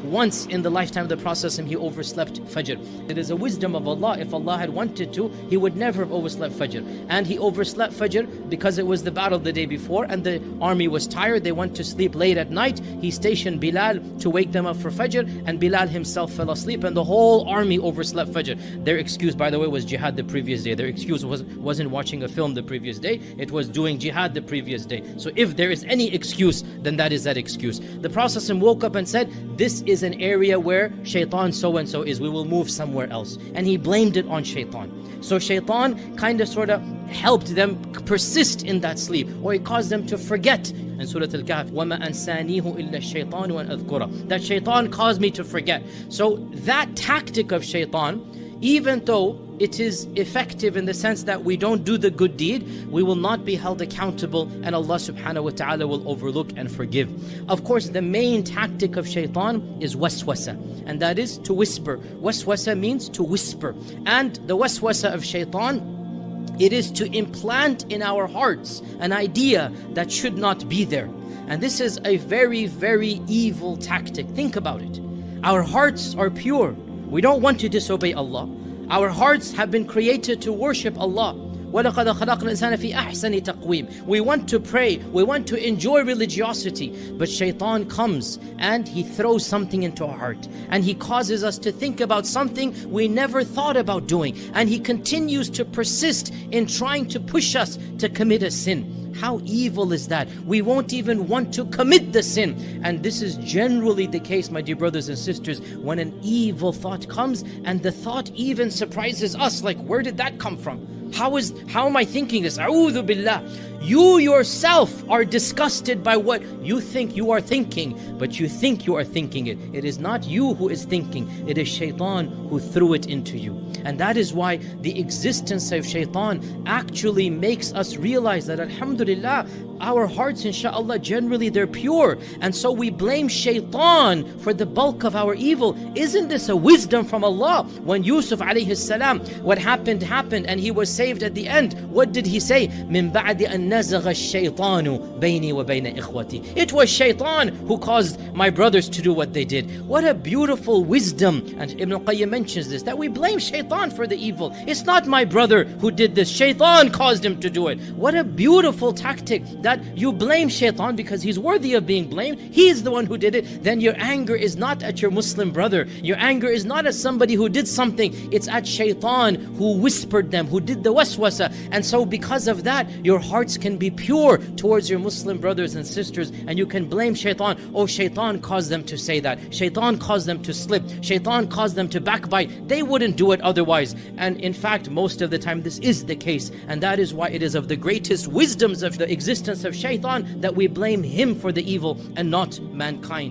once in the lifetime of the Prophet he overslept Fajr. It is a wisdom of Allah. If Allah had wanted to, He would never have overslept Fajr. And He overslept Fajr because it was the battle the day before and the army was tired. They went to sleep late at night. He stationed Bilal to wake them up for Fajr, and Bilal himself fell asleep, and the whole army overslept Fajr. Their excuse, by the way, was jihad the previous day. Their excuse wasn't watching a film the previous day. It was doing jihad the previous day. So if there is any excuse, then that is that excuse. The Prophet woke up and said, this is an area where shaitan so-and-so is. We will move somewhere else. And he blamed it on shaitan. So shaitan kind of sort of helped them persist in that sleep, or it caused them to forget. In Surah Al-Kahf, وَمَا أَنْسَانِيهُ إِلَّا الشَّيْطَانُ وَأَنْ أَذْكُرَهُ, that shaitan caused me to forget. So that tactic of shaitan, even though it is effective in the sense that we don't do the good deed, we will not be held accountable, and Allah subhanahu wa ta'ala will overlook and forgive. Of course, the main tactic of shaitan is waswasa, and that is to whisper. Waswasa means to whisper. And the waswasa of shaitan, it is to implant in our hearts an idea that should not be there. And this is a very, very evil tactic. Think about it. Our hearts are pure. We don't want to disobey Allah. Our hearts have been created to worship Allah. وَلَقَدْ خَلَقْنَا الْإِنسَانَ فِي أَحْسَنِ تَقْوِيمٍ. We want to pray, we want to enjoy religiosity, but shaitan comes and he throws something into our heart, and he causes us to think about something we never thought about doing, and he continues to persist in trying to push us to commit a sin. How evil is that? We won't even want to commit the sin. And this is generally the case, my dear brothers and sisters, when an evil thought comes, and the thought even surprises us, like, where did that come from? How am I thinking this? A'udhu billah. You yourself are disgusted by what you think you are thinking, but you think you are thinking it. It is not you who is thinking, it is shaitan who threw it into you. And that is why the existence of shaitan actually makes us realize that, alhamdulillah, our hearts, inshaAllah, generally they're pure. And so we blame shaitan for the bulk of our evil. Isn't this a wisdom from Allah? When Yusuf alayhi salam, what happened, and he was saved at the end. What did he say? مِن بَعْدِ أَن نَزَغَ الشَّيْطَانُ بَيْنِي وَبَيْنَ إِخْوَتِي. It was shaitan who caused my brothers to do what they did. What a beautiful wisdom. And Ibn al-Qayyim mentions this, that we blame shaitan for the evil. It's not my brother who did this. Shaitan caused him to do it. What a beautiful tactic, that you blame shaitan because he's worthy of being blamed. He is the one who did it. Then your anger is not at your Muslim brother. Your anger is not at somebody who did something. It's at shaitan who whispered them, who did the waswasa. And so because of that, your hearts can be pure towards your Muslim brothers and sisters, and you can blame shaitan. Oh, shaitan caused them to say that. Shaitan caused them to slip. Shaitan caused them to backbite. They wouldn't do it otherwise. And in fact, most of the time this is the case. And that is why it is of the greatest wisdoms of the existence of shaitan that we blame him for the evil and not mankind.